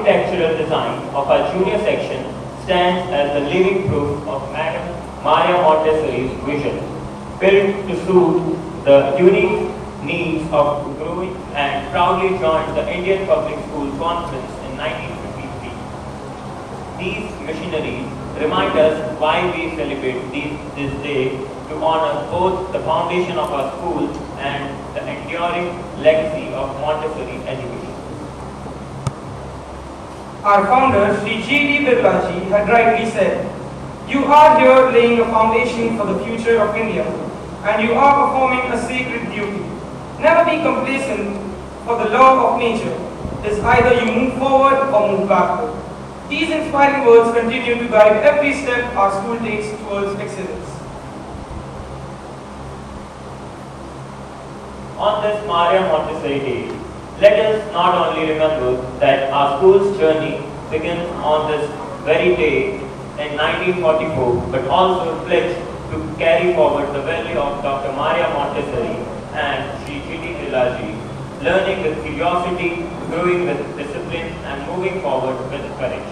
architectural design of our junior section stands as the living proof of Madam Maria Montessori's vision, built to suit the unique needs of growing, and proudly joined the Indian Public School Conference in 1953. These missionaries remind us why we celebrate this day, to honor both the foundation of our school and the enduring legacy of Montessori education. Our founder, Sri G.D. Birlaji, had rightly said, "You are here laying a foundation for the future of India, and you are performing a sacred duty. Never be complacent, for the law of nature is either you move forward or move backward." These inspiring words continue to guide every step our school takes towards excellence. On this Maria Montessori Day, let us not only remember that our school's journey begins on this very day in 1944, but also pledge to carry forward the value of Dr. Maria Montessori and Sri G.D. Birlaji, learning with curiosity, growing with discipline, and moving forward with courage.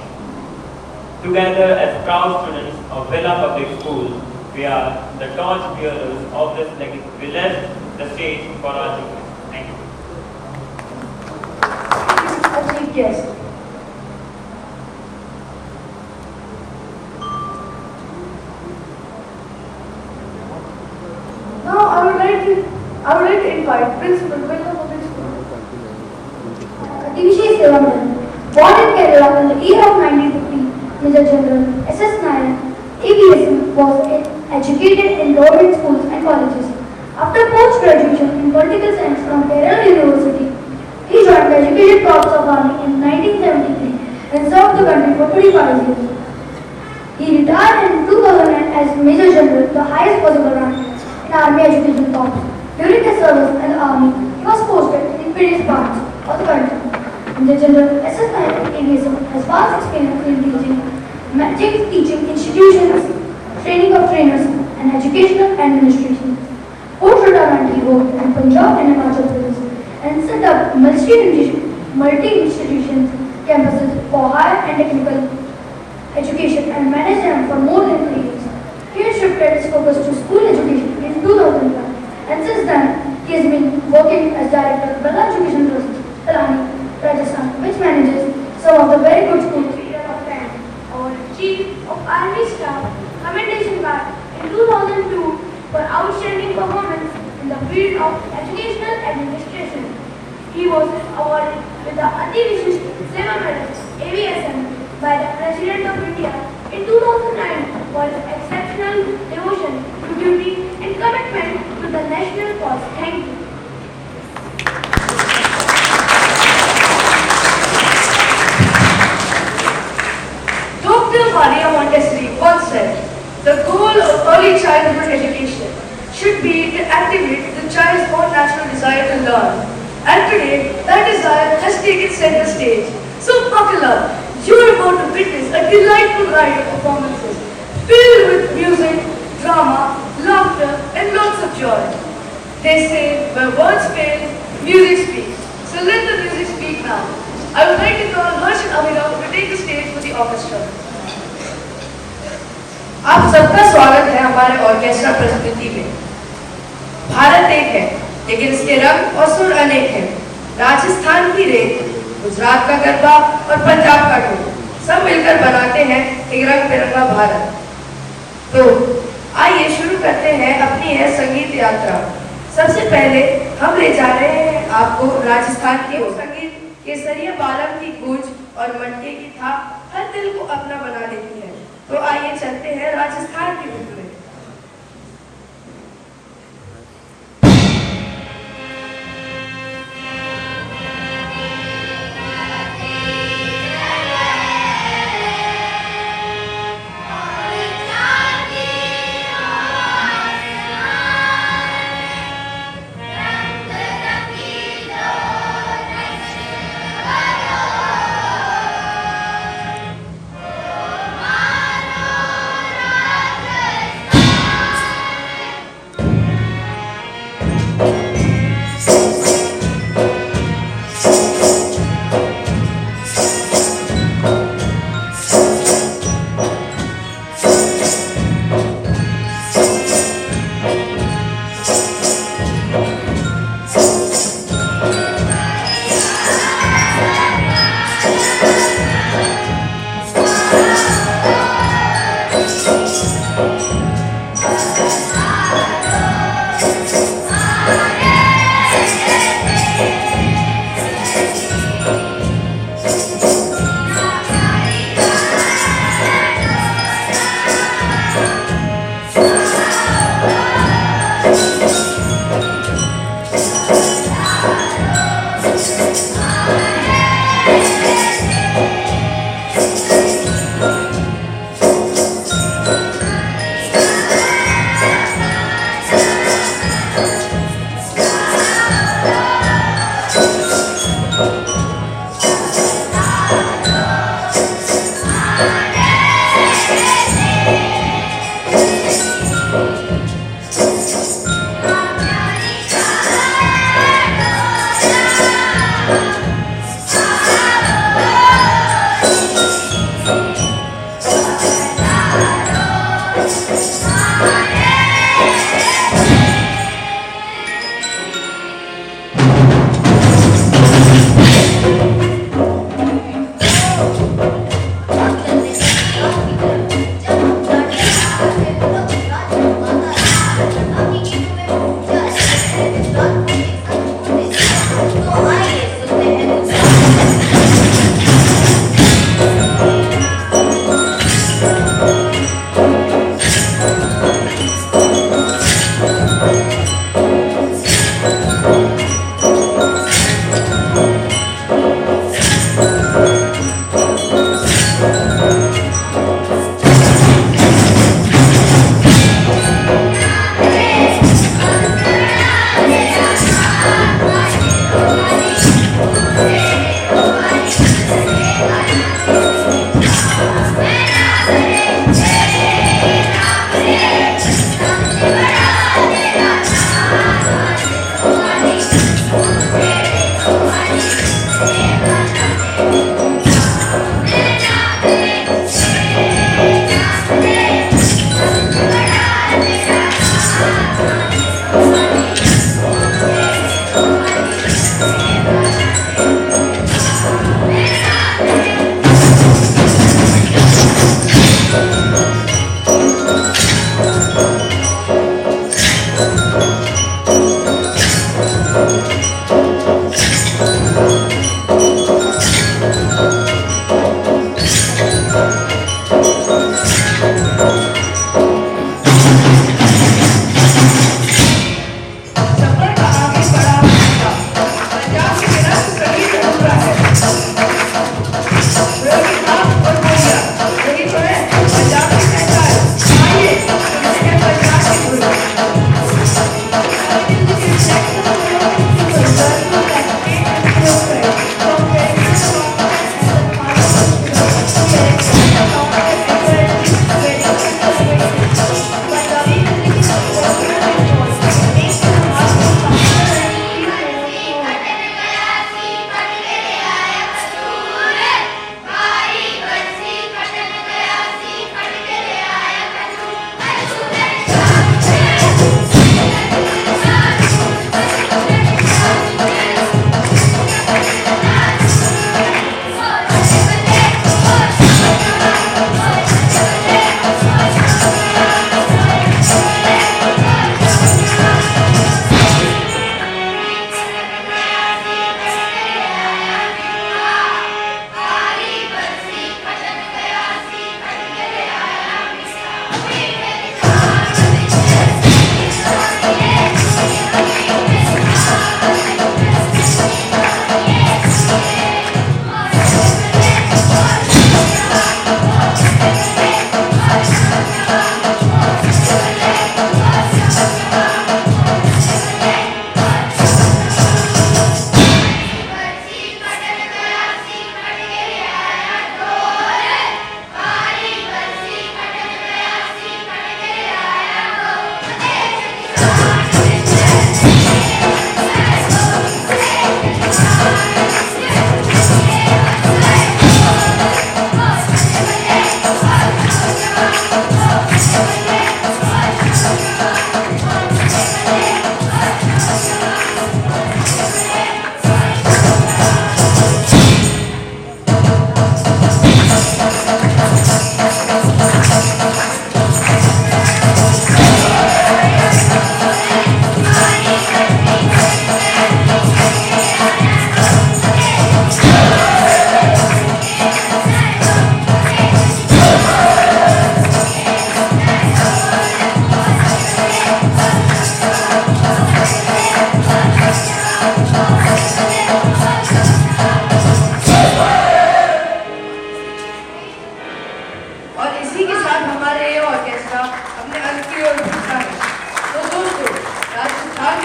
Together as proud students of Villa Public School, we are the torch bearers of this legacy. We left the stage for our children. Thank you. A chief guest. Now I would like to invite Principal Villa Public School. Divishay Sevaman, born in Kerala in the year of 1950, Major General S.S. Nair, ABSM, was educated in government schools and colleges. After post-graduation in political science from Kerala University, he joined the Educated Corps of Army in 1973 and served the country for 25 years. He retired in 2009 as Major General, the highest possible rank in Army Education Corps. During his service in the Army, he was posted in various parts of the country. Major General S.S. Nair ABSM has vast experience in teaching institutions, training of trainers, and educational administration. Post-retirement, he worked in Punjab and Himachal Pradesh and set up multi-institution campuses for higher and technical education and managed them for more than 3 years. He has shifted his focus to school education in 2005, and since then, he has been working as director of Bella Education Trust, Kalani, Rajasthan, which manages some of the very good schools. Our Chief of Army Staff Commendation Card in 2002 for outstanding performance in the field of educational administration. He was awarded with the Ati Vishish Seva Medal AVSM by the President of India in 2009 for his exceptional devotion to duty and commitment to the national cause. Thank you. Dr. Maria Montessori once said, "The goal of early childhood education should be to activate the child's own natural desire to learn." And today, that desire has taken center stage. So buckle up. You are about to witness a delightful ride of performances filled with music, drama, laughter, and lots of joy. They say, where words fail, music speaks. So let the music speak now. I would like to call Harsh and Abhinav to take the stage for the orchestra. आप सबका स्वागत है हमारे orchestra प्रस्तुति में। भारत एक है, लेकिन इसके रंग और सुर अनेक हैं। राजस्थान की रेत, गुजरात का गरबा और पंजाब का ढोल सब मिलकर बनाते हैं एक रंग बिरंगा भारत। तो आइए शुरू करते हैं अपनी यह संगीत यात्रा। सबसे पहले हम ले जा रहे हैं आपको राजस्थान के संगीत केसरिया बालम की गूंज और मटके की थाप हर दिल को अपना बना लेती है। तो आइए चलते हैं राजस्थान की धुन में।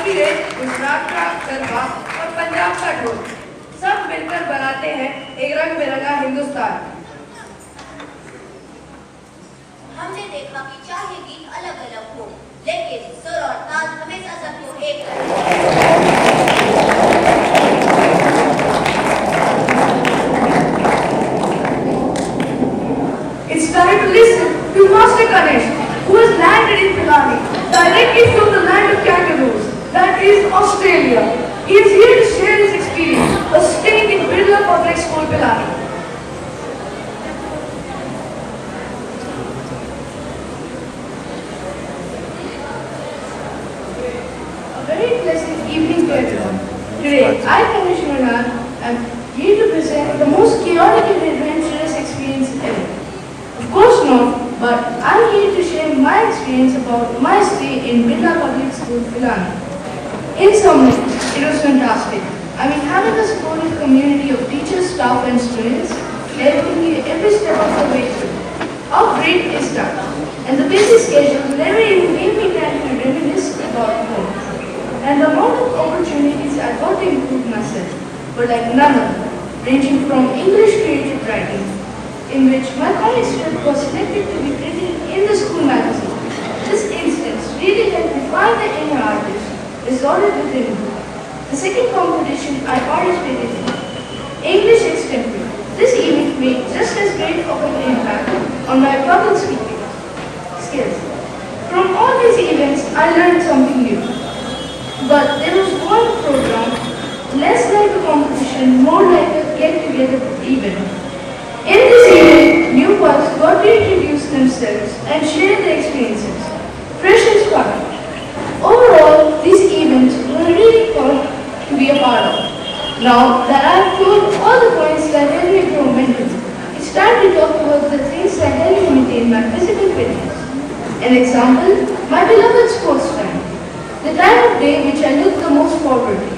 की रेत, गुजरात का गरबा और पंजाब का ढोल सब मिलकर बनाते हैं एक रंग बिरंगा हिंदुस्तान। हमने देखा कि चाहे गीत अलग अलग हो, लेकिन सुर और ताल हमेशा सबको एक करते हैं। It's time to listen to Master Ganesh, who has landed in Pilani, directly from the land of kangaroos, that is Australia. He is here to share his experience of staying in Birla Public School, Pilani. A very pleasant evening to everyone. Today, I, Ganesh Manan, am here to present the most chaotic and adventurous experience ever. Of course not, but I'm here to share my experience about my stay in Birla Public School, Pilani. In summary, it was fantastic. I mean, having a supportive community of teachers, staff and students, helping me every step of the way through. How great is that? And the busy schedule never even gave me time to reminisce about home. And the amount of opportunities I got to improve myself were like none other, ranging from English creative writing, in which my comic strip was selected to be printed in the school magazine. This instance really helped me find the inner artist resided within me. The second competition I participated in, English extempore. This event made just as great of an impact on my public speaking skills. From all these events, I learned something new. But there was one program, less like a competition, more like a get-together event. In this event, new ones got to introduce themselves and share their experiences. Fresh and fun. Overall, these events were really fun to be a part of. Now that I have told all the points that help me grow mentally, it's time to talk about the things that help me maintain my physical fitness. An example, my beloved sports time. The time of day which I look the most forward to.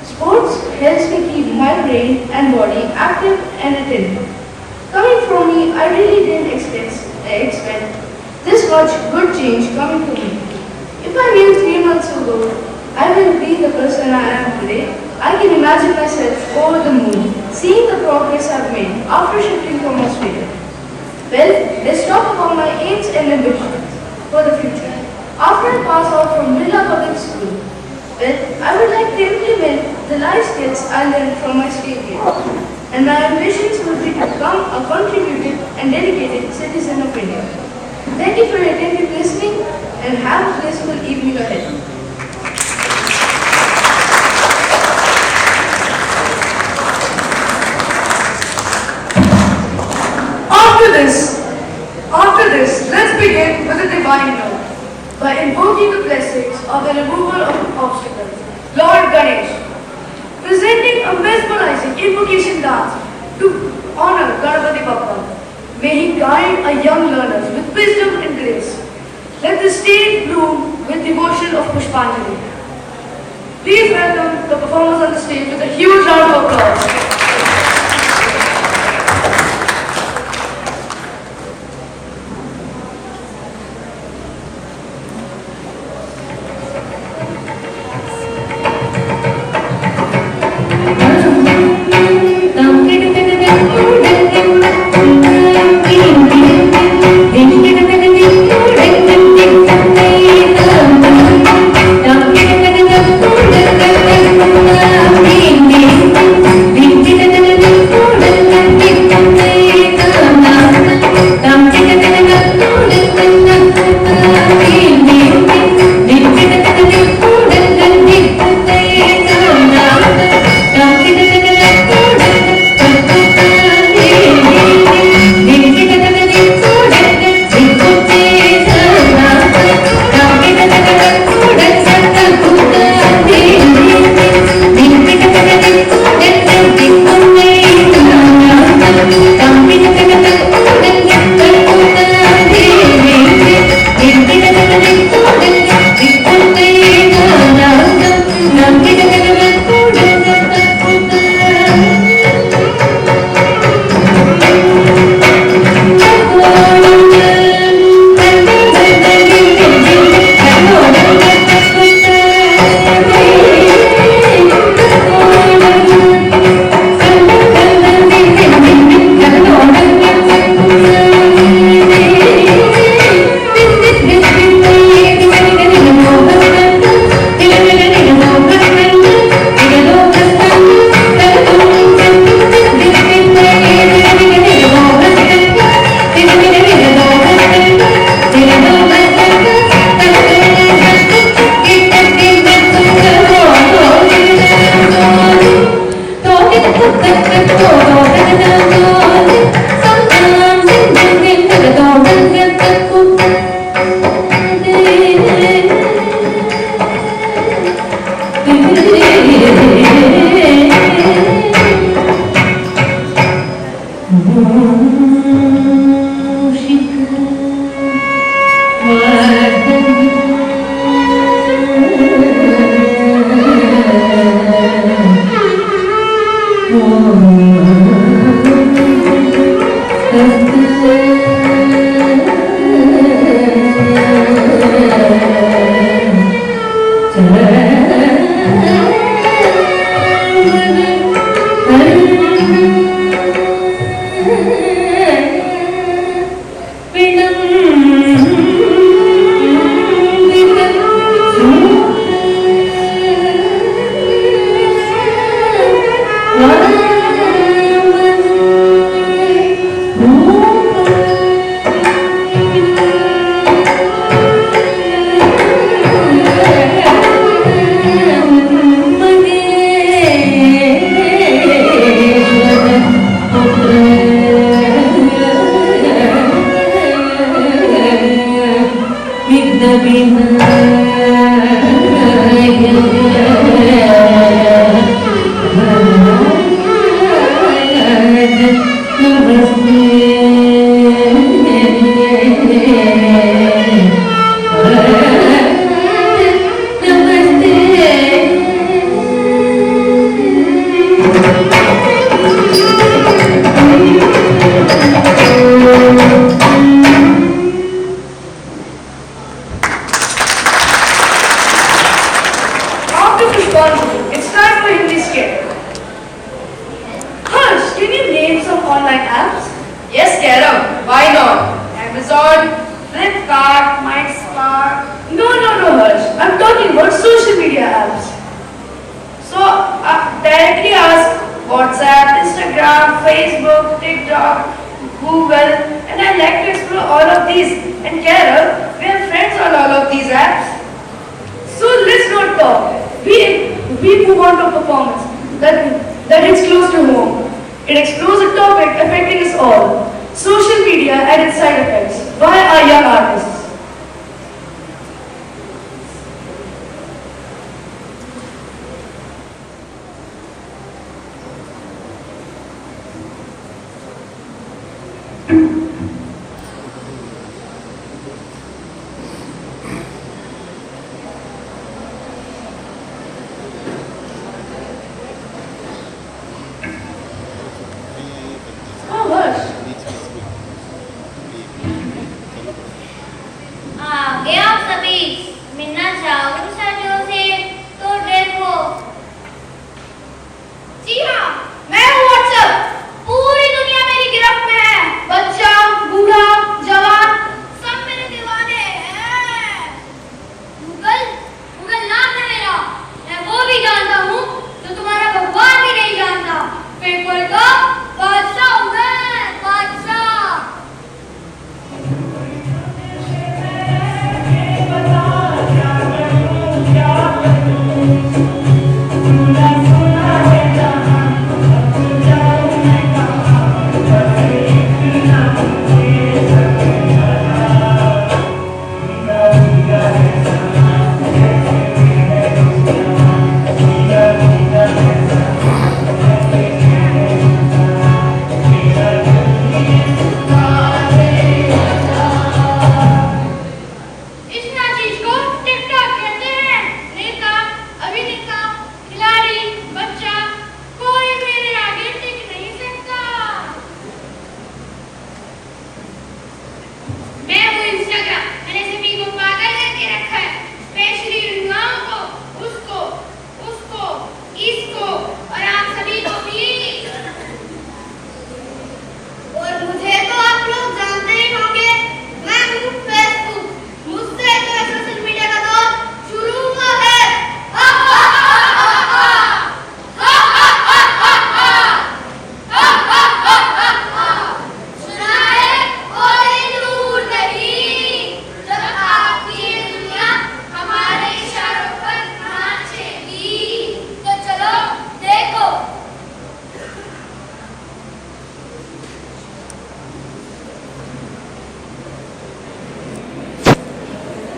Sports helps me keep my brain and body active and attentive. Coming from me, I really didn't expect this much good change coming from me. If I knew 3 months ago I will be the person I am today, I can imagine myself over the moon, seeing the progress I've made after shifting from Australia. Well, let's talk about my aims and ambitions for the future. After I pass out from Birla Public School, well, I would like to implement the life skills I learned from my stay here. And my ambitions would be to become a contributed and dedicated citizen of India. Thank you for your attentive listening and have a blissful evening ahead. After this, let's begin with a divine note by invoking the blessings of the removal of obstacles. Lord Ganesh, presenting a mesmerizing invocation dance to honor Ganapati Bappa. May he guide our young learners with wisdom and grace. Let the stage bloom with devotion of Pushpanjali. Please welcome the performers on the stage with a huge round of applause. Ding ding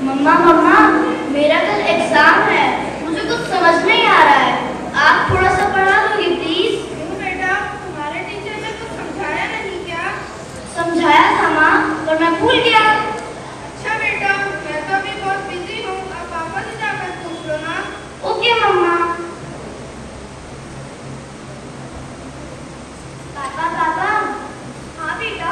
मम्मा मम्मा मेरा कल exam है, मुझे कुछ समझ नहीं आ रहा है, आप थोड़ा सा पढ़ा दोगे प्लीज? क्यों बेटा, तुम्हारे टीचर ने कुछ समझाया नहीं क्या? भूल गया। अच्छा बेटा, मैं तो अभी बहुत बिजी हूँ, अब पापा से जाकर पूछ लो ना। ओके मम्मा। पापा पापा। हाँ बेटा।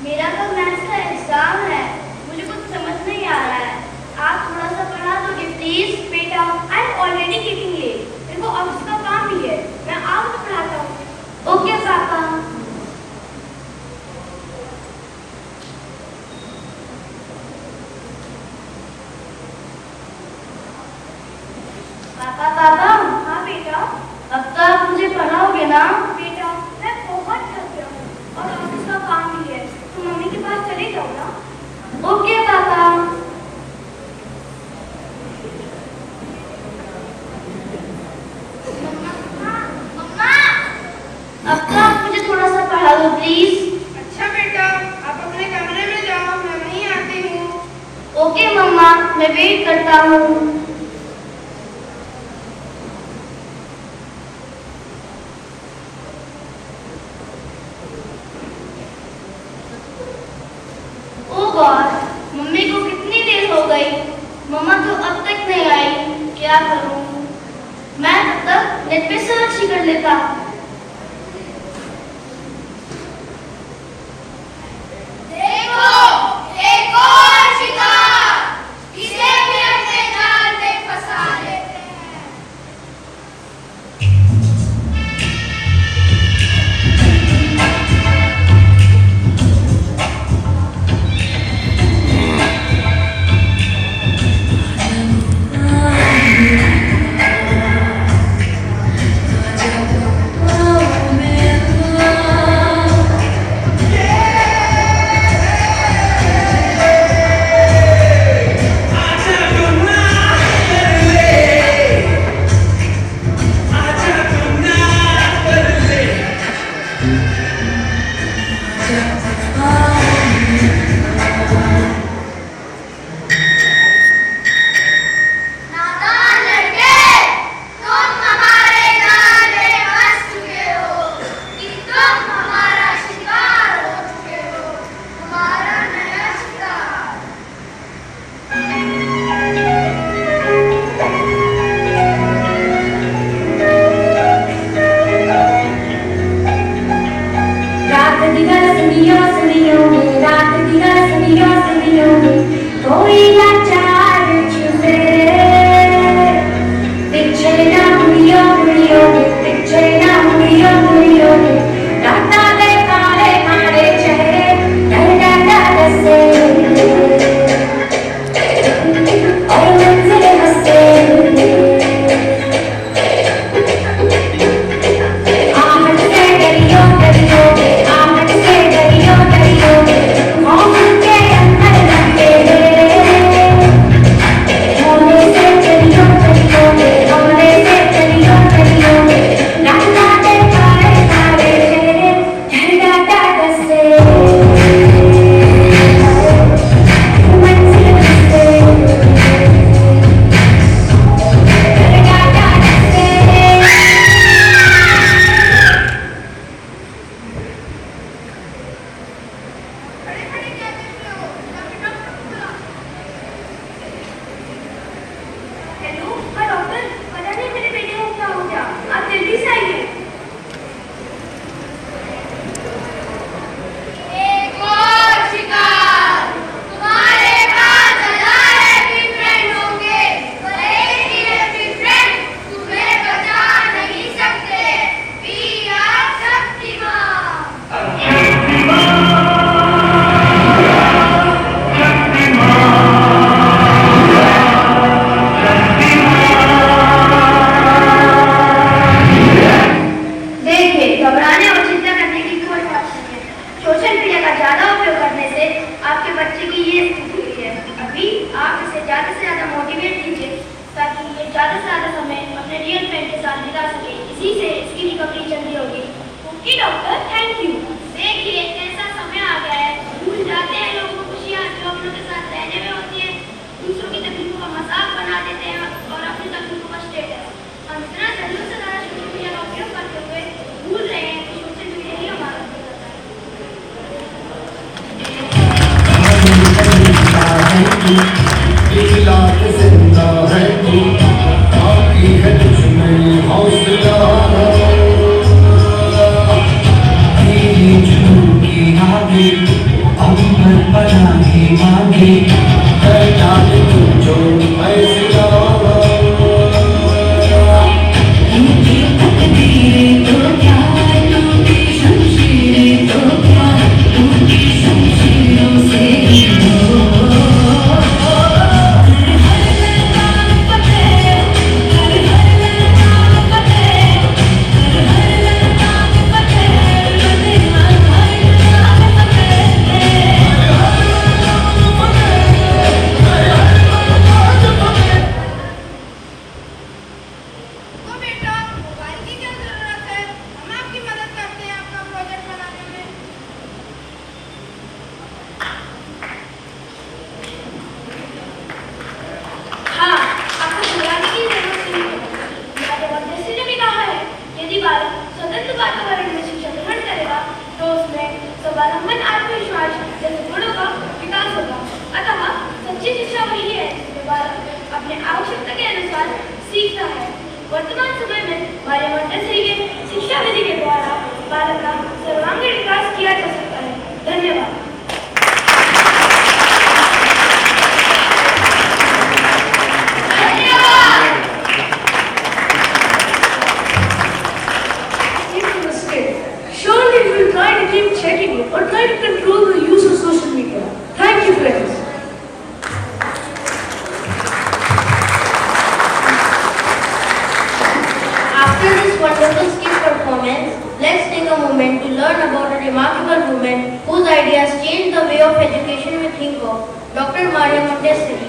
मेरा कल मैथ्स का एग्जाम है, मुझे कुछ समझ नहीं आ रहा है, आप थोड़ा सा पढ़ा दोगे प्लीज? बेटा I am already getting late, मेरे को ऑफिस का काम भी है, मैं आपको पढ़ाता हूँ। ओके पापा। पापा पापा। हाँ बेटा। अब तो आप मुझे पढ़ाओगे ना? बेटा मैं बहुत थक गया हूँ और ऑफिस का काम भी है, तो मम्मी के पास चले जाओ ना। ओके पापा। मम्मा अब तो आप मुझे थोड़ा सा पढ़ा दो प्लीज। अच्छा बेटा, आप अपने कमरे में जाओ, मैं वहीं आती हूँ। ओके मम्मा, मैं वेट करता हूँ। ओ गॉड, मम्मी को कितनी देर हो गई, मम्मा तो अब तक नहीं आई, क्या करूँ? मैं तब तक नेट पे सर्च ही कर लेता। देखो, एक और शिकार, इसे भी अपने जाल में फंसा लेते हैं। नादान लड़के, तुम हमारे जाल में फंस चुके हो, कि तुम हमारा शिकार हो चुके हो, हमारा नया शिकार। रात दिगल में, रात दिगल में, कोई लाचार छुपे, पीछे ना मुड़ियो पीछे ना मुड़ियो राता दे काले काले चेहरे, डर डर से और मंजिल हंसे। आहट से डरियो मौत के अंदर लगे, होने से चलियो रास्ता दे काले काले चेहरे, डर डर से मंजिल हंसे, डर डर से। खड़े खड़े क्या देख रहे हो? जाके डॉक्टर को बुलाओ। हेलो हाँ डॉक्टर, पता नहीं मेरे बेटे को क्या हो गया, आप जल्दी से आइए। एक और शिकार, तुम्हारे पास हजार हैप्पी फ्रेंड होंगे, पर एक ही हैप्पी फ्रेंड तुम्हें बचा नहीं सकते। We are Shaktimaan. देखिए, घबराने और चिंता करने की कोई बात नहीं है। सोशल मीडिया का ज्यादा उपयोग करने से आपके बच्चे की ये स्थिति हुई है। अभी आप इसे ज्यादा से ज्यादा मोटिवेट कीजिए ताकि ये ज्यादा से ज्यादा समय अपने रियल फ्रेंड के साथ बिता सके, इसी से इसकी रिकवरी जल्दी होगी। Okay doctor, thank you. देखिए कैसा समय आ गया है, भूल जाते हैं लोगों को खुशियाँ जो अपनों के साथ रहने में होती है, दूसरों की तकलीफों का मजाक बना देते हैं और अपनी तकलीफों का स्टेटस हम इतना जरूर से ज्यादा सोशल मीडिया का उपयोग करते हुए भूल रहे हैं कि सोशल मीडिया ही हमारा तो बेटा मोबाइल की क्या जरूरत है, हम आपकी मदद करते हैं आपका प्रोजेक्ट बनाने में। हाँ, आपको घबराने की जरूरत नहीं है। हमारे मॉन्टेसरी ने भी कहा है, यदि बालक स्वतंत्र वातावरण में शिक्षा ग्रहण करेगा, तो उसमें स्वावलंबन, आत्मविश्वास जैसे गुणों का विकास होगा। अतः सच्ची शिक्षा वही है जिसमें बालक अपने आवश्यकता के अनुसार सीखता है। वर्तमान समय में हमारे मॉन्टेसरी के शिक्षा विधि के द्वारा बालक का सर्वांगीण विकास किया जा सकता है। धन्यवाद। It's a mistake. Surely we will try to keep checking it or try to control the use of social media. Thank you, friends. After this wonderful skill performance, let's take a moment to learn about a remarkable woman whose ideas changed the way of education we think of, Dr. Maria Montessori.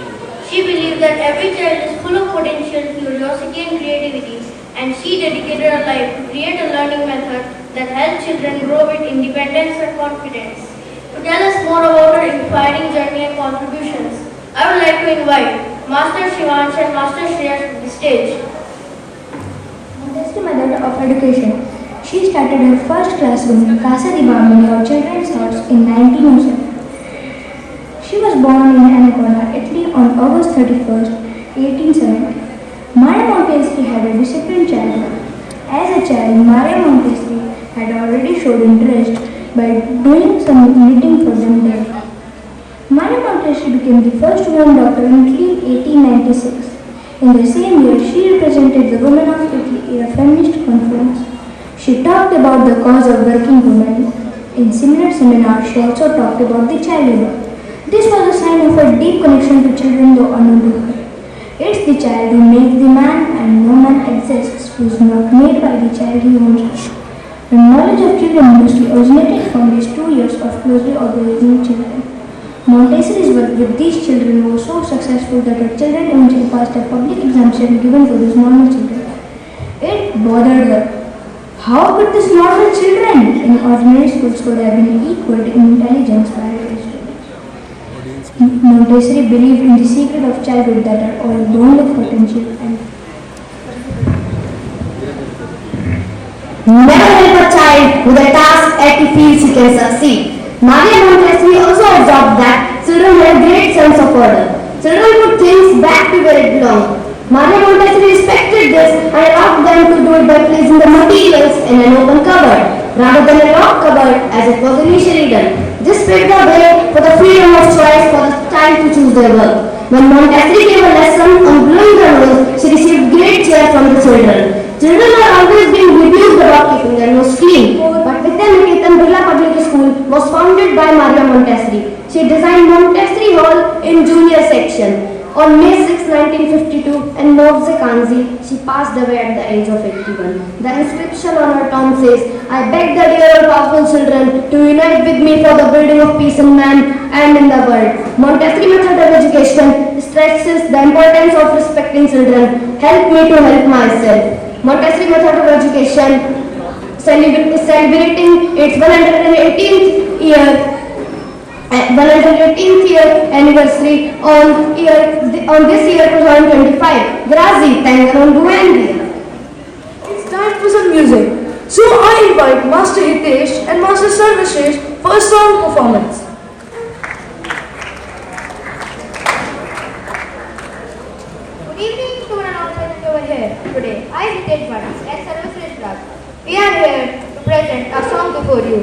She believed that every child is full of potential, curiosity and creativity, and she dedicated her life to create a learning method that helped children grow with independence and confidence. To tell us more about her inspiring journey and contributions, I would like to invite Master Shivansh and Master Shreyash to the stage. Montessori method of education. She started her first classroom in Casa di Bambini or Children's House in 1907. She was born in Anaconda, Italy on August 31st, 1870. Maria Montessori had a disciplined childhood. As a child, Maria Montessori had already showed interest by doing some knitting for them there. Maria Montessori became the first woman doctor in Italy in 1896. In the same year, she represented the women of Italy in a feminist conference. She talked about the cause of working women. In similar seminars, she also talked about the child labor. This was a sign of her deep connection to children, though unknown to her. It's the child who makes the man, and no man exists who is not made by the child he owns. The knowledge of children mostly originated from these 2 years of closely observing children. Montessori's work with these children was so successful that her children eventually passed a public examination given to these normal children. It bothered her. How could these normal children in ordinary schools could have been equal in intelligence by her students? Montessori believed in the secret of childhood that are all born with potential and never help a child with a task at he feels he can succeed. Maria Montessori also observed that children have a great sense of order. Children put things back to where it belongs. Maria Montessori respected this and allowed them to do it by placing the materials in an open cupboard rather than a locked cupboard as it was initially done. This paved the way for the freedom of choice for the child to choose their work. When Montessori gave a lesson on blowing the nose, she received great cheer from the children. Children are always being rebuked about keeping their nose clean, but Vidyaniketan Birla Public School was founded by Maria Montessori. She designed Montessori Hall in junior section. On May 6, 1952, in Novze Kanzi, she passed away at the age of 81. The inscription on her tomb says, I beg the dear and powerful children to unite with me for the building of peace in man and in the world. Montessori method of education stresses the importance of respecting children. Help me to help myself. Montessori method of education is celebrating its 118th year anniversary on this year 2025. Grazie, Tangaron Guendi. It's time for some music. So I invite Master Hitesh and Master Sarvashesh for a song performance. Good evening to an audience over here today. I, Hitesh Bhatt and Sarvasresh Raj. We are here to present a song before you.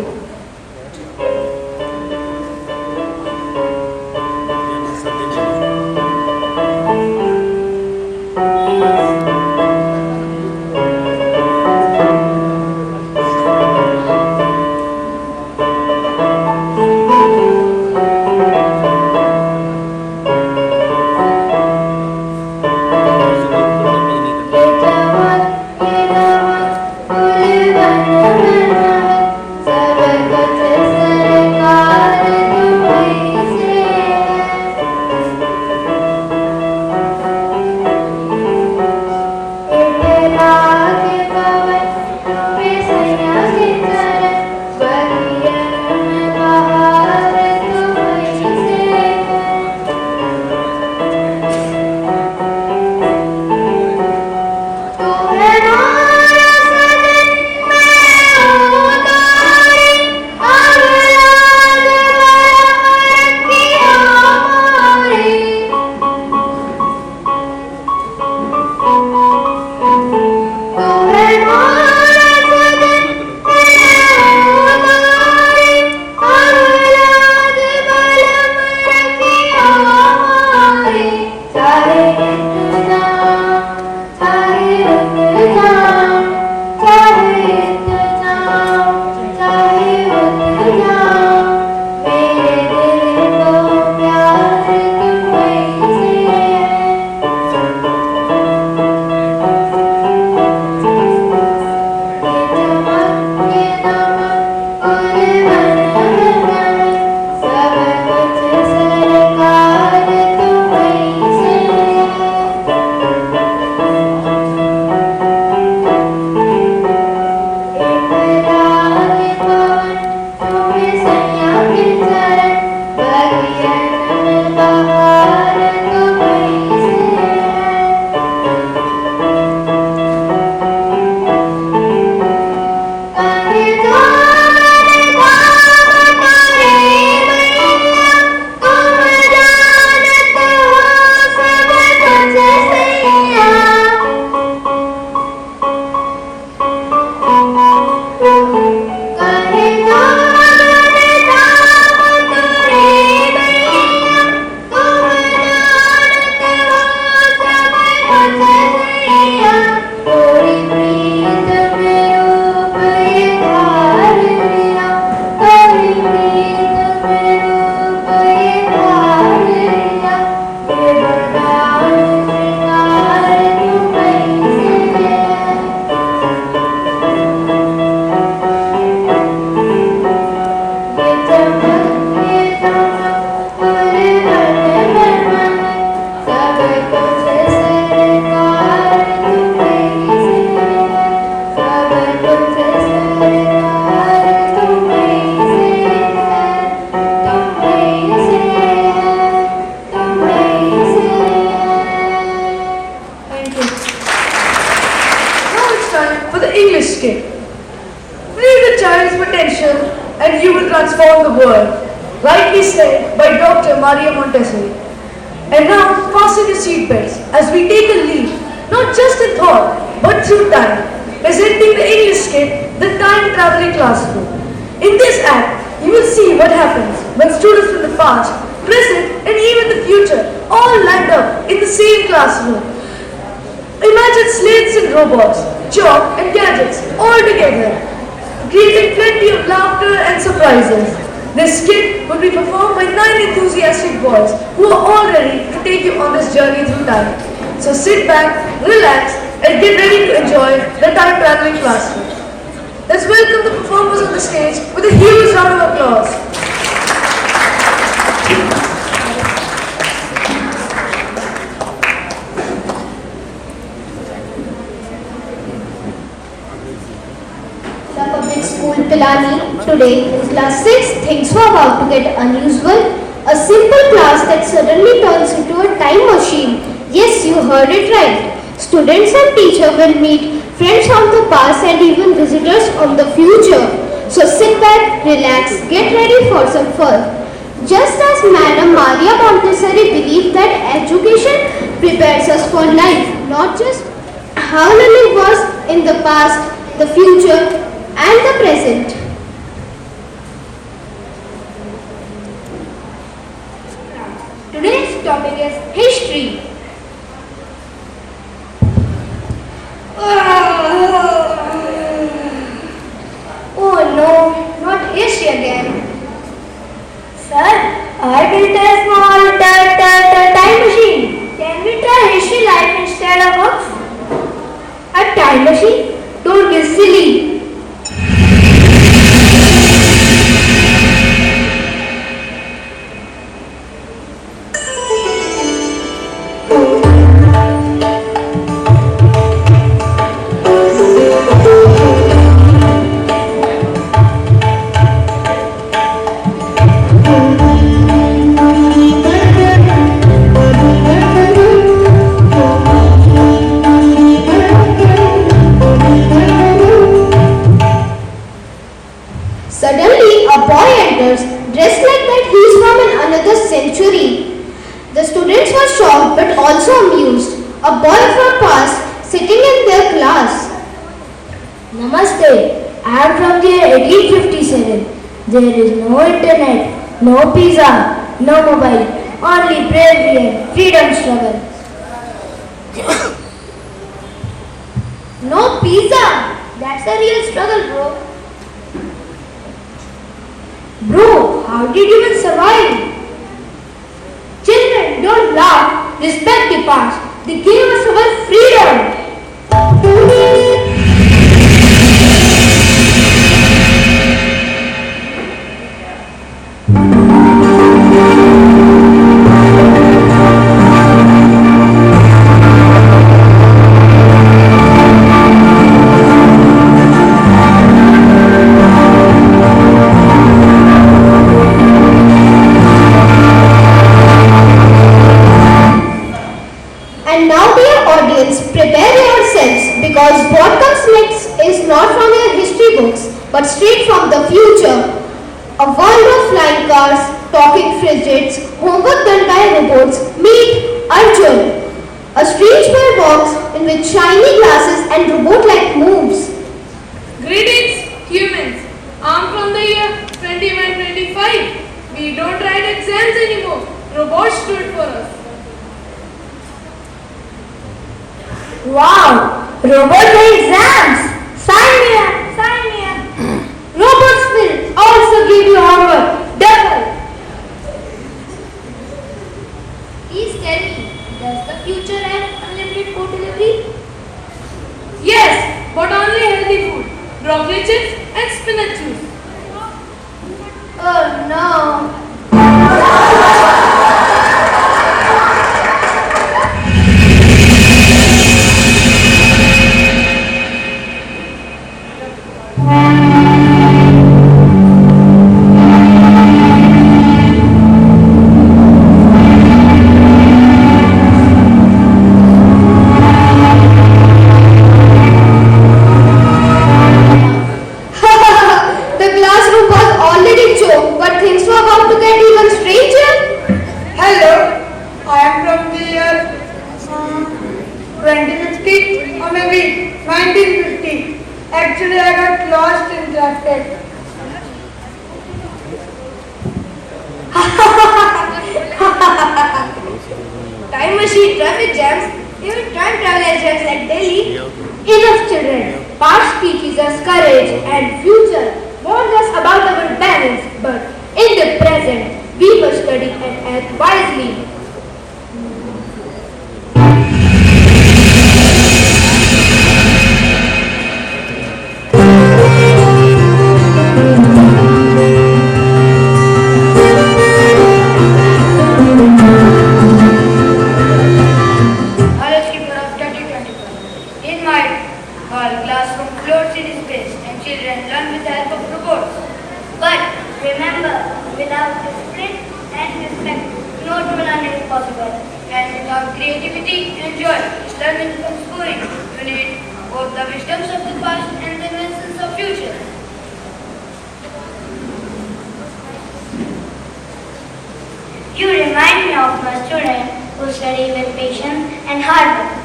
world, rightly said by Dr. Maria Montessori. And now, fasten your seatbelts as we take a leap, not just in thought, but through time, presenting the English skit, The Time Traveling Classroom. In this act, you will see what happens when students from the past, present, and even the future all land up in the same classroom. Imagine slates and robots, chalk and gadgets all together, creating plenty of laughter and surprises. This skit will be performed by 9 enthusiastic boys who are all ready to take you on this journey through time. So sit back, relax, and get ready to enjoy the time traveling classroom. Let's welcome the performers on the stage with a huge round of applause. The public school Pilani today is class 6. Things were about to get unusual. A simple class that suddenly turns into a time machine. Yes, you heard it right. Students and teachers will meet friends from the past and even visitors from the future. So sit back, relax, get ready for some fun. Just as Madam Maria Montessori believed that education prepares us for life, not just how learning was in the past, the future, and the present. Today's topic is history. Oh no, not history again. Sir, I built a small time machine. Can we try history life instead of books? A time machine? Don't be silly. Suddenly, a boy enters, dressed like that he's from another century. The students were shocked but also amused. A boy from past sitting in their class. Namaste, I am from the year 1857. There is no internet, no pizza, no mobile, only bravery and freedom struggle. No pizza? That's a real struggle, bro. Bro, how did you even survive? Children, don't laugh. Respect the past. They gave us our freedom. And now, dear audience, prepare yourselves because what comes next is not from your history books but straight from the future. A world of flying cars, talking fidgets, homework done by robots. Meet Arjun, a strange toy box in which shiny glasses and robot-like moves. Greetings, humans. I'm from the year 2125. We don't write exams anymore. Robots do it for us. Wow, robots and exams. Sign me up, sign me up. Robots will also give you homework, double. Please tell me, does the future have unlimited food delivery? Yes, but only healthy food. Broccoli chips and spinach juice. Oh no. see traffic jams, even time travel agents at Delhi. Enough children. Past teaches us courage and future warns us about our balance, but in the present we must study and act wisely. Knowledge keeper of 2025. In my hall, classroom floats in space and children learn with the help of robots. But remember, without discipline and respect, no true learning is possible. And without creativity and joy, learning becomes boring. You need both the wisdoms of the past and the inventions of future. You remind me of my students who study with patience and hard work.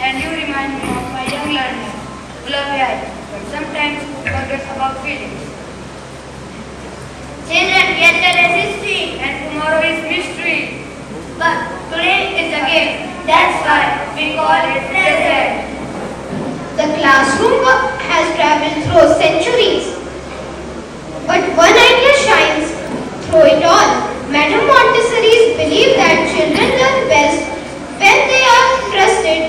And you remind me of my young learners who love life, but sometimes forget about feelings. Children, yesterday is history, And tomorrow is mystery. but today is a game. That's why we call it present. The classroom has traveled through centuries, but one idea shines through it all. Madam Montessori's believe that children learn best when they are trusted,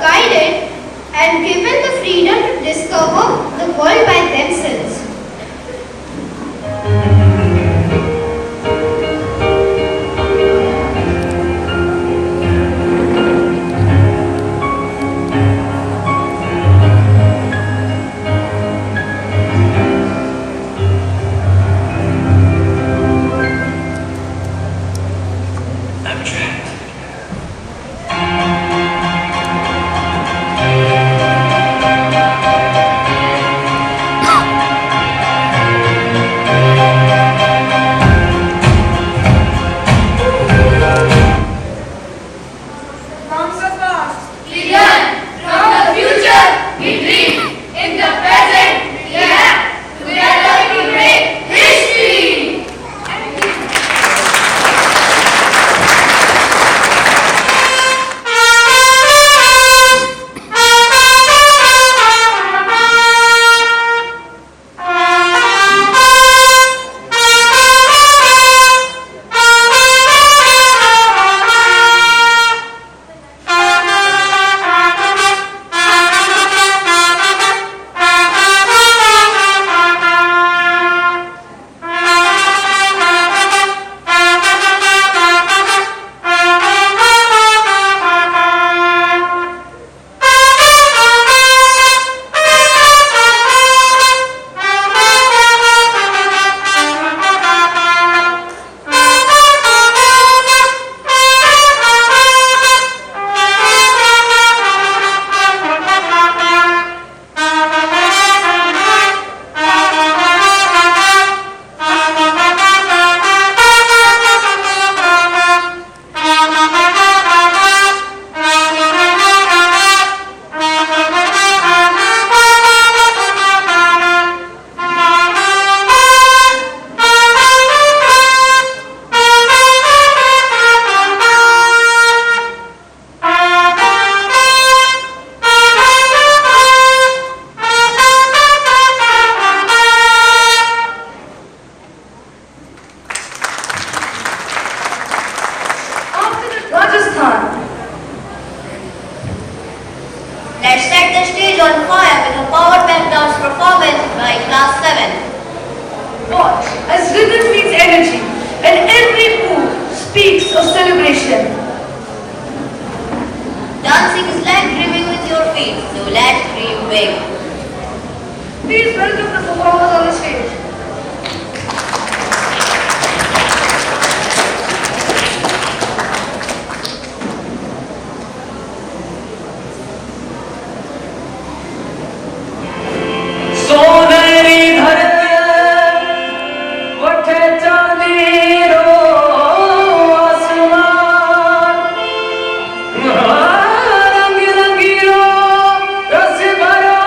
guided, and given the freedom to discover the world by themselves. Let's set the stage on fire with a power pack dance performance by Class 7. Watch as rhythm meets energy and every move speaks of celebration. Dancing is like dreaming with your feet, so let's dream big. Please welcome the performers on the stage. सोनेरी धरती उठे चांदीरो आसमान रंग रंगीलो रस भरो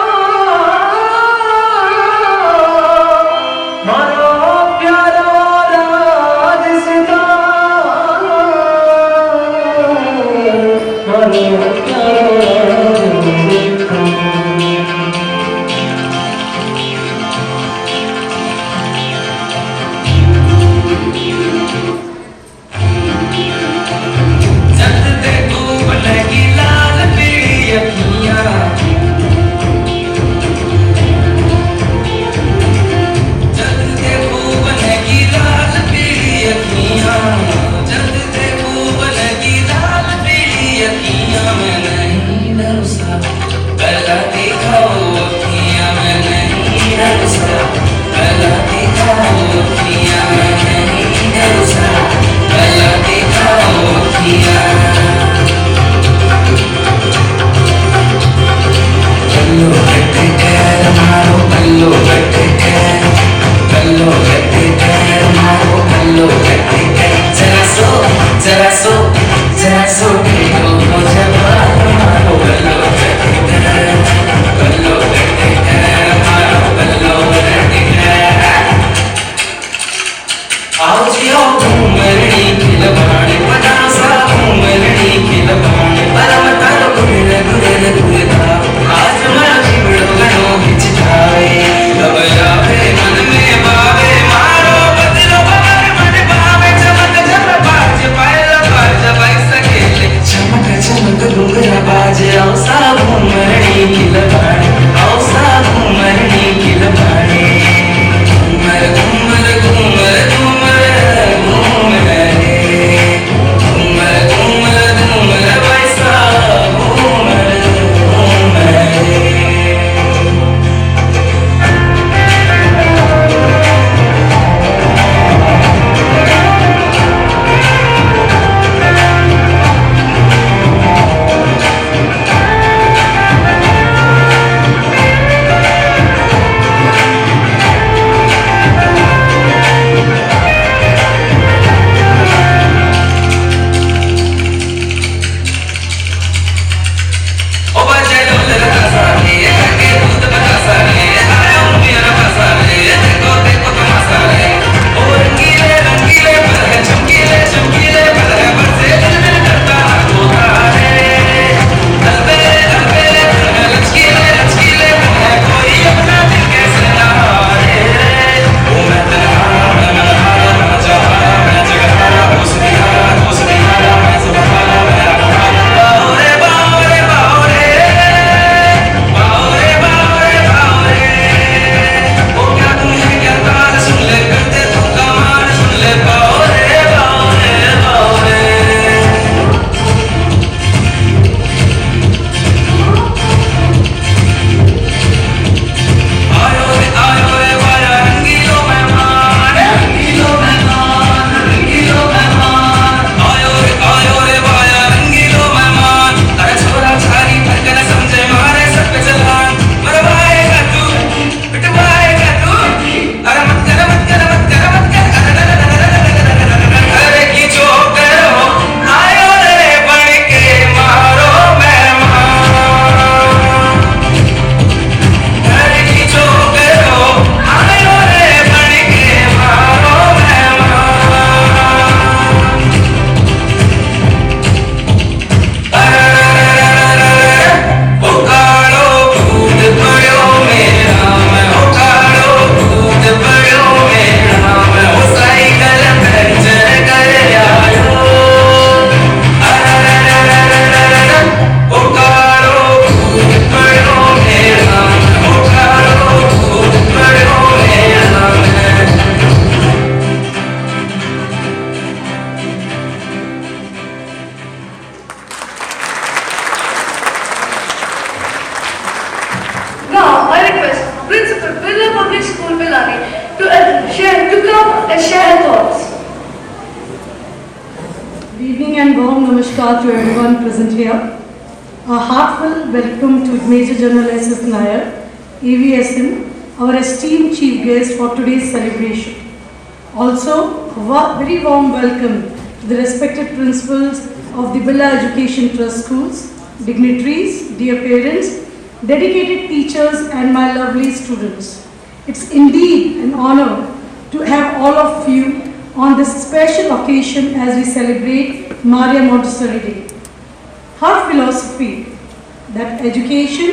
and share her thoughts. Good evening and warm namaskar to everyone present here. A heartfelt welcome to Major General S.S. Nair, AVSM, our esteemed chief guest for today's celebration. Also, a very warm welcome to the respected principals of the Birla Education Trust schools, dignitaries, dear parents, dedicated teachers and my lovely students. It's indeed an honor to have all of you on this special occasion as we celebrate Maria Montessori Day. Her philosophy that education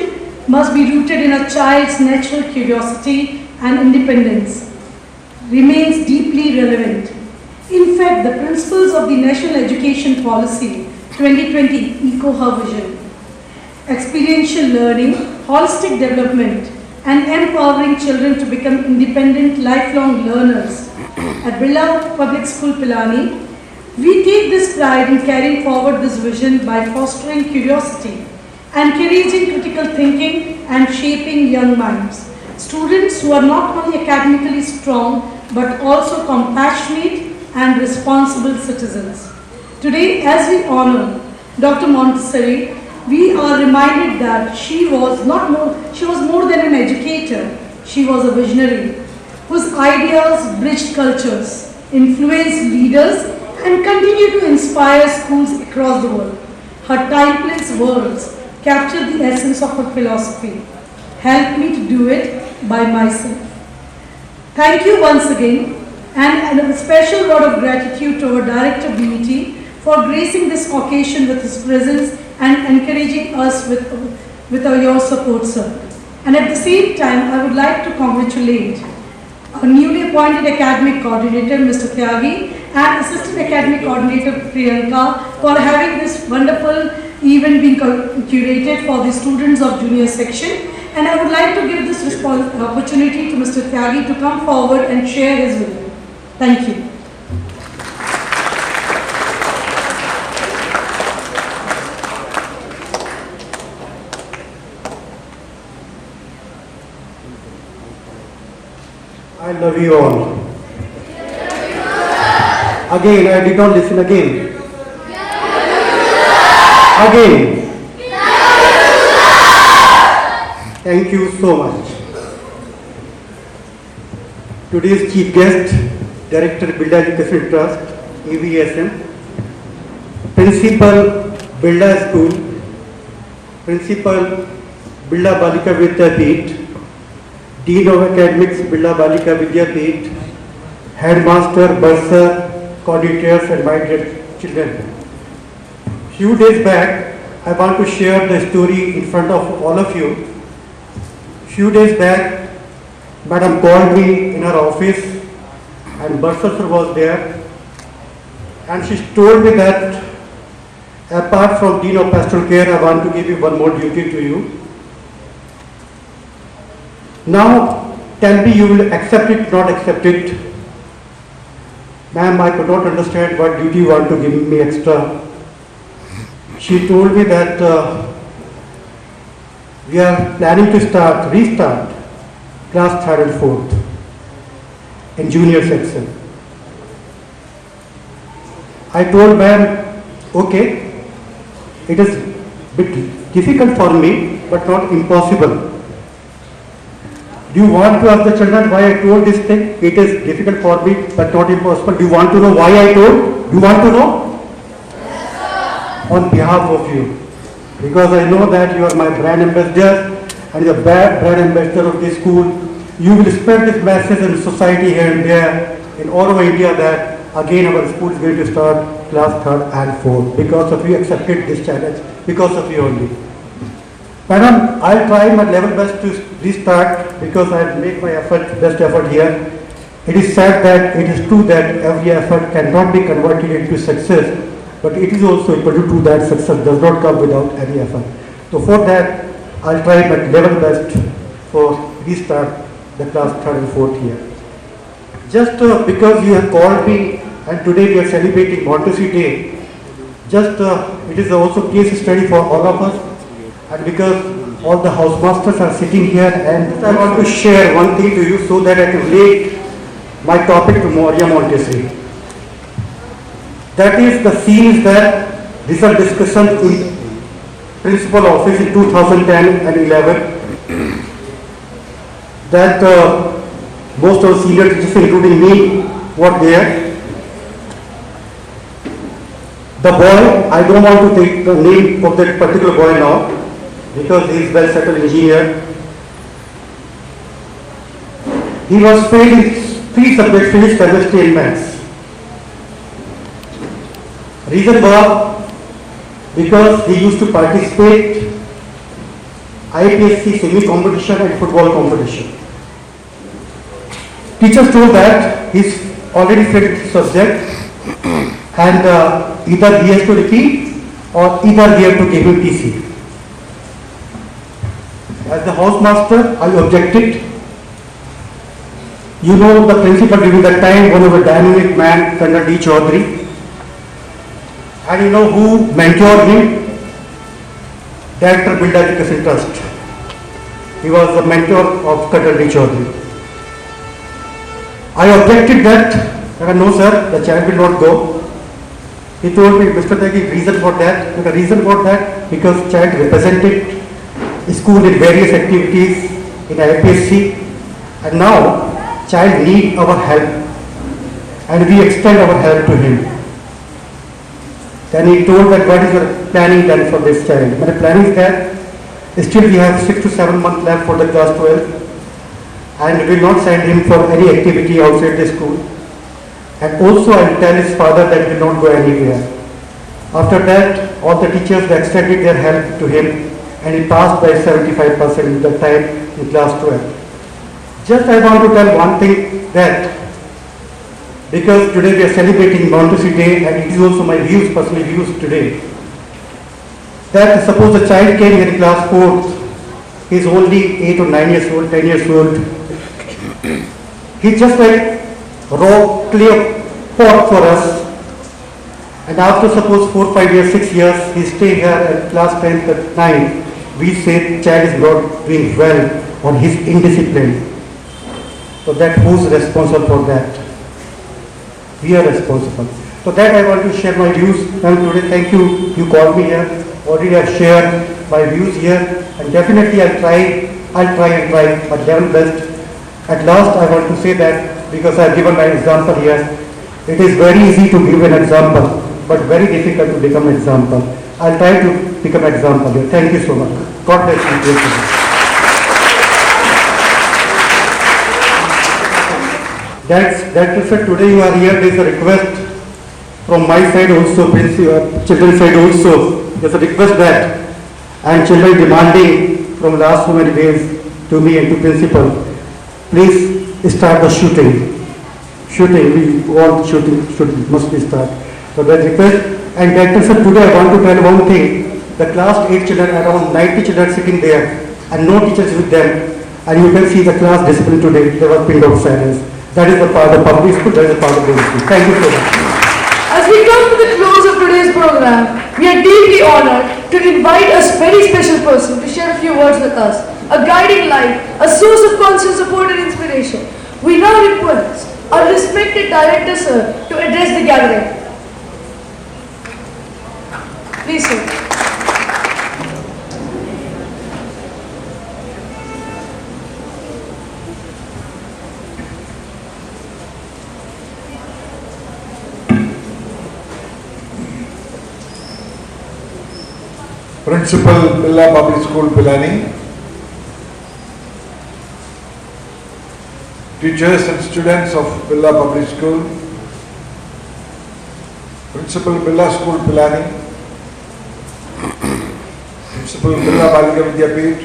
must be rooted in a child's natural curiosity and independence remains deeply relevant. In fact, the principles of the National Education Policy 2020 echo her vision. Experiential learning, holistic development, and empowering children to become independent, lifelong learners. At Birla Public School, Pilani, we take this pride in carrying forward this vision by fostering curiosity, encouraging critical thinking, and shaping young minds. Students who are not only academically strong, but also compassionate and responsible citizens. Today, as we honor Dr. Montessori, we are reminded that she was more than an educator. She was a visionary whose ideas bridged cultures, influenced leaders, and continue to inspire schools across the world. Her timeless words capture the essence of her philosophy. Help me to do it by myself. Thank you once again, and a special word of gratitude to our Director BET for gracing this occasion with his presence and encouraging us with your support, sir. And at the same time, I would like to congratulate our newly appointed academic coordinator, Mr. Tyagi, and assistant academic coordinator, Priyanka, for having this wonderful event being curated for the students of junior section. And I would like to give this opportunity to Mr. Tyagi to come forward and share his vision. Thank you. I love you all. Again, I did not listen again. Again. Thank you so much. Today's chief guest, Director Birla Education Trust, AVSM, Principal Birla School, Principal Birla Balika Vidyapeeth, Dean of Academics, Birla Balika Vidyapeeth, Headmaster, Bursar, coordinators and my dear children. Few days back, I want to share the story in front of all of you. Few days back, Madam called me in her office and Bursar sir was there, and she told me that apart from Dean of Pastoral Care, I want to give you one more duty to you. Now, tell me you will accept it, not accept it. Ma'am, I could not understand what duty you want to give me extra. She told me that we are planning to restart class 3rd and 4th in junior section. I told ma'am, okay, it is a bit difficult for me, but not impossible. Do you want to ask the children why I told this thing? It is difficult for me, but not impossible. Do you want to know why I told? Do you want to know? Yes, sir. On behalf of you. Because I know that you are my brand ambassador and the brand ambassador of this school. You will spread this message in society here and there in all over India that again our school is going to start class 3rd and 4th. Because of you accepted this challenge. Because of you only. Madam, I'll try my level best to restart because I'll make my best effort here. It is sad that it is true that every effort cannot be converted into success, but it is also equal to true that success does not come without any effort. So for that, I'll try my level best for restart the class 3rd and 4th year. Just because you have called me and today we are celebrating Montessori Day, it is also case study for all of us. And because all the housemasters are sitting here, and I want to share one thing to you so that I can relate my topic to Maria Montessori. That is, the scene is that result discussion in principal office in 2010 and 11 that most of the senior teachers, including me, were there. The boy, I don't want to take the name of that particular boy now because he is well settled engineer. He was failed in 3 subjects, physics, chemistry and maths. Reason was because he used to participate IPSC semi competition and football competition. Teachers told that he's already failed this subject and either he has to repeat or either we have to give him TC. As the housemaster, I objected. You know the principal during that time, one of a dynamic man, Colonel D. Chaudhary. And you know who mentored him? Director Build Education Trust. He was the mentor of Colonel D. Chaudhary. I objected that, no sir, the child will not go. He told me, Mr. Tagi, reason for that? The reason for that, because child represented school in various activities in IPSC and now child need our help and we extend our help to him. Then he told that what is your planning done for this child? My planning is that still we have 6 to 7 months left for the class 12 and we will not send him for any activity outside the school. And also I will tell his father that he will not go anywhere. After that, all the teachers extended their help to him and he passed by 75% in the time in class 12. Just I want to tell one thing that because today we are celebrating Montessori Day and it is also my views, personal views today, that suppose a child came here in class 4th, he is only 8 or 9 years old, 10 years old, he just like raw clear pot for us and after suppose 4, 5 years, 6 years, he stay here at class 10th at 9, we say child is not doing well or he is indisciplined. So that who's responsible for that? We are responsible. So that I want to share my views. And today, thank you. You called me here. Already I have shared my views here. And definitely I'll try my level best. At last I want to say that because I have given my example here. It is very easy to give an example, but very difficult to become an example. I'll try to become an example here. Thank you so much. God bless you. That's sir, today you are here, there is a request from my side also, children's side also, there is a request that, and children demanding from last so many days to me and to principal, please start the shooting, we want shooting must be start. So that request, and Director sir, today I want to tell one thing, the class 8 children, around 90 children sitting there, and no teachers with them, and you can see the class discipline today, there was pin of silence. That is the part of public school, that is the part of the school. Thank you so much. As we come to the close of today's program, we are deeply honored to invite a very special person to share a few words with us. A guiding light, a source of constant support and inspiration. We now request our respected director sir to address the gathering. Please sir. Principal Billa Public School Pilani, teachers and students of Billa Public School, Principal Billa School Pilani, Principal Billa Balika Vidyapith,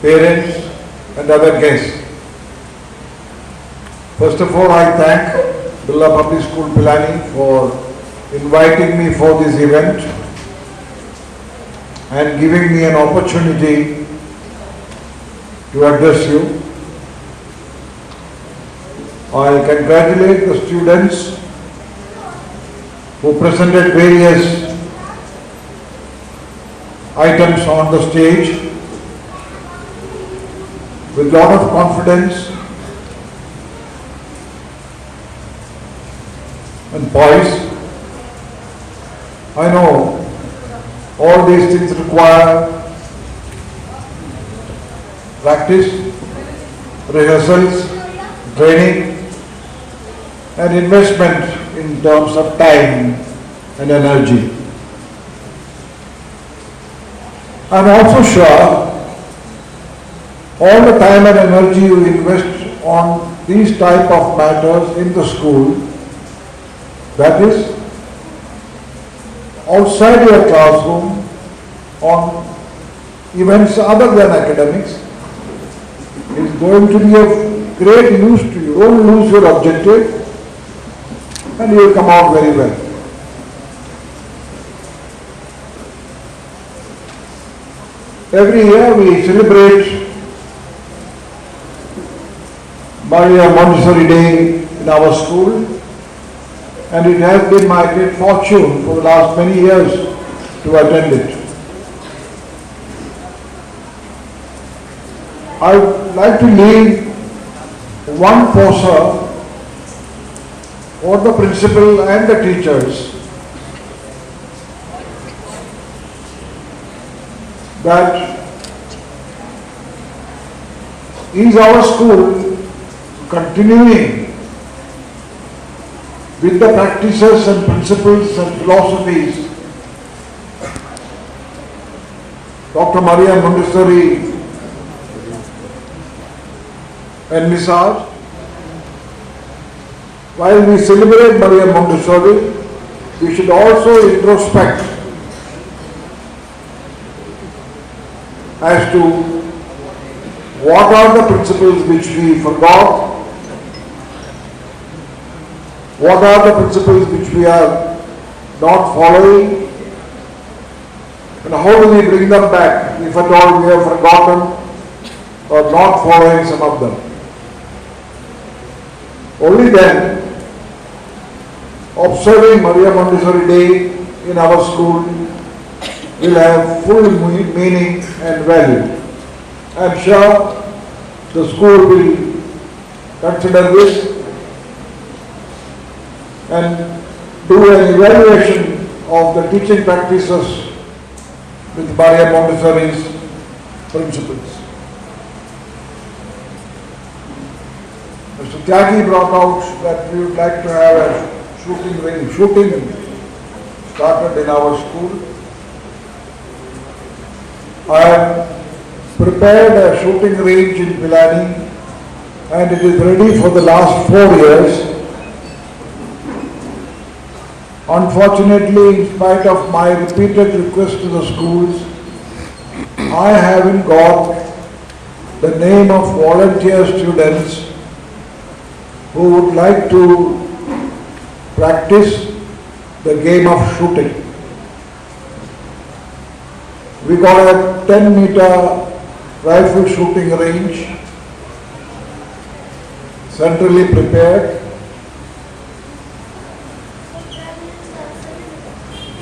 parents and other guests. First of all, I thank Billa Public School Pilani for inviting me for this event and giving me an opportunity to address you. I congratulate the students who presented various items on the stage. with a lot of confidence and poise. I know all these things require practice, rehearsals, training, and investment in terms of time and energy. I'm also sure all the time and energy you invest on these type of matters in the school, that is outside your classroom, on events other than academics, is going to be of great use to you. Don't lose your objective and you will come out very well. Every year we celebrate Maria Montessori Day in our school, and it has been my great fortune for the last many years to attend it. I would like to leave one poster for the principal and the teachers, that is our school continuing with the practices and principles and philosophies Dr. Maria Montessori envisaged. While we celebrate Maria Montessori, we should also introspect as to what are the principles which we forgot, what are the principles which we are not following, and how do we bring them back if at all we have forgotten or not following some of them. Only then, observing Maria Montessori Day in our school will have full meaning and value. I am sure the school will consider this and do an evaluation of the teaching practices with Maria Montessori's principles. Mr. Tyagi brought out that we would like to have a shooting range. Shooting started in our school. I have prepared a shooting range in Pilani and it is ready for the last 4 years. Unfortunately, in spite of my repeated requests to the schools, I haven't got the name of volunteer students who would like to practice the game of shooting. We got a 10-meter rifle shooting range, centrally prepared,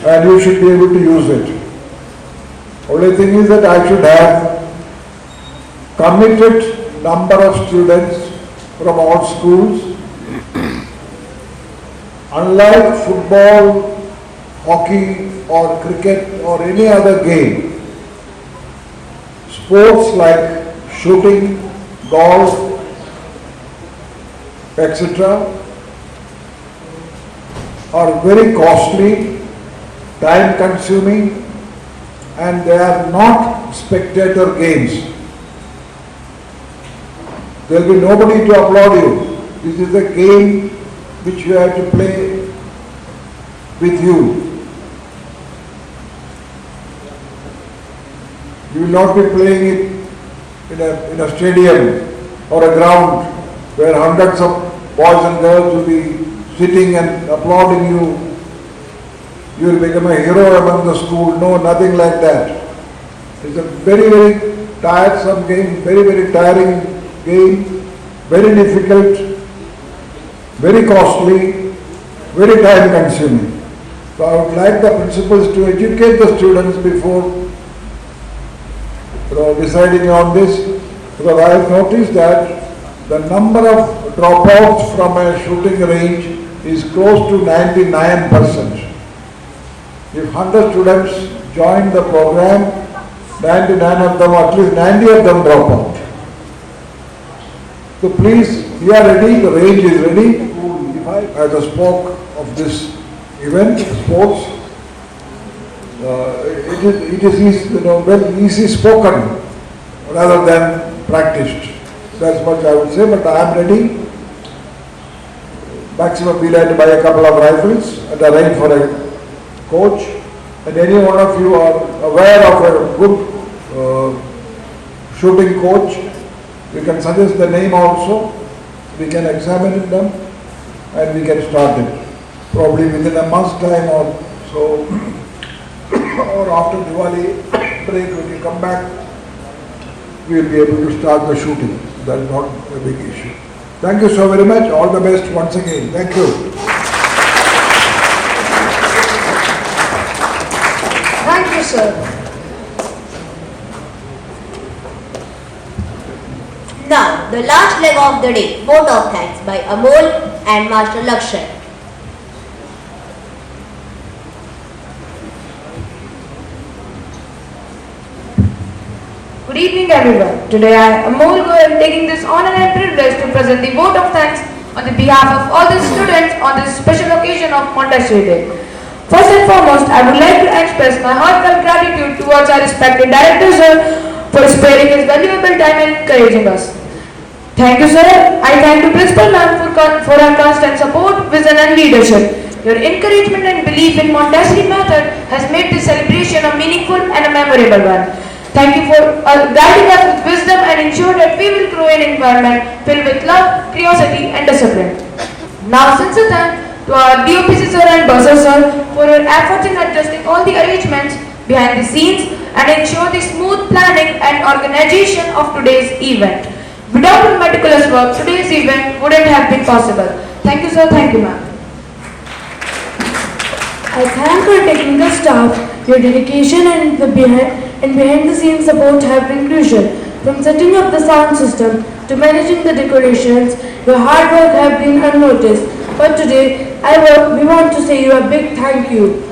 and you should be able to use it. Only thing is that I should have committed number of students from all schools. Unlike football, hockey or cricket or any other game, sports like shooting, golf, etc. are very costly, time consuming, and they are not spectator games. There will be nobody to applaud you. This is a game which you have to play with you. You will not be playing it in a stadium or a ground where hundreds of boys and girls will be sitting and applauding you. You will become a hero among the school. No, nothing like that. It's a very, very tiresome game, very, very tiring game, very difficult, very costly, very time consuming. So I would like the principals to educate the students before deciding on this, Because I have noticed that the number of dropouts from a shooting range is close to 99%. If 100 students join the program, 99 of them, at least 90 of them drop out. So please, we are ready, the range is ready. As I spoke of this event, sports, it is easy, well, easy spoken rather than practiced. That's what I would say, but I am ready. Maximum be led by a couple of rifles and arrange for a coach. And any one of you are aware of a good shooting coach, we can suggest the name also. We can examine them and we can start it. Probably within a month's time or so, or after Diwali break when you come back, we will be able to start the shooting. That is not a big issue. Thank you so very much. All the best once again. Thank you. Thank you, sir. Now, the last leg of the day, vote of thanks by Amol and Master Lakshay. Good evening, everyone. Today I, Amol Goyal, am taking this honor and privilege to present the vote of thanks on the behalf of all the students on this special occasion of Montessori Day. First and foremost, I would like to express my heartfelt gratitude towards our respected director, sir, for sparing his valuable time and encouraging us. Thank you, sir. I thank the principal ma'am for her constant support, vision and leadership. Your encouragement and belief in Montessori method has made this celebration a meaningful and a memorable one. Thank you for guiding us with wisdom and ensure that we will grow in an environment filled with love, curiosity and discipline. Now, sincere thanks to our DOPC sir and Bursar sir for your efforts in adjusting all the arrangements behind the scenes and ensure the smooth planning and organization of today's event. Without your meticulous work, today's event wouldn't have been possible. Thank you, sir. Thank you, ma'am. I thank our technical staff. Your dedication and behind the scenes support have been crucial. From setting up the sound system to managing the decorations, your hard work have been unnoticed. But today, we want to say you a big thank you.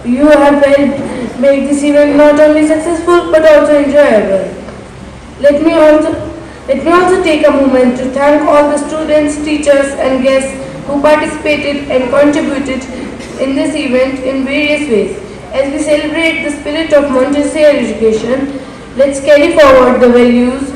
You have helped make this event not only successful but also enjoyable. Let me also take a moment to thank all the students, teachers and guests who participated and contributed in this event in various ways. As we celebrate the spirit of Montessori education, let's carry forward the values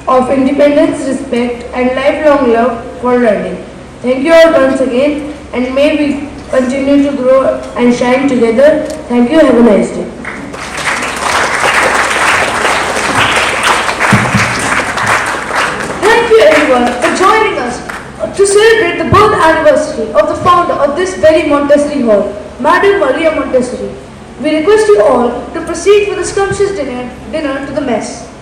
of independence, respect and lifelong love for learning. Thank you all once again and may we continue to grow and shine together. Thank you. Have a nice day. Thank you everyone for joining us to celebrate the birth anniversary of the founder of this very Montessori Hall, Madam Maria Montessori. We request you all to proceed for the scrumptious dinner to the mess.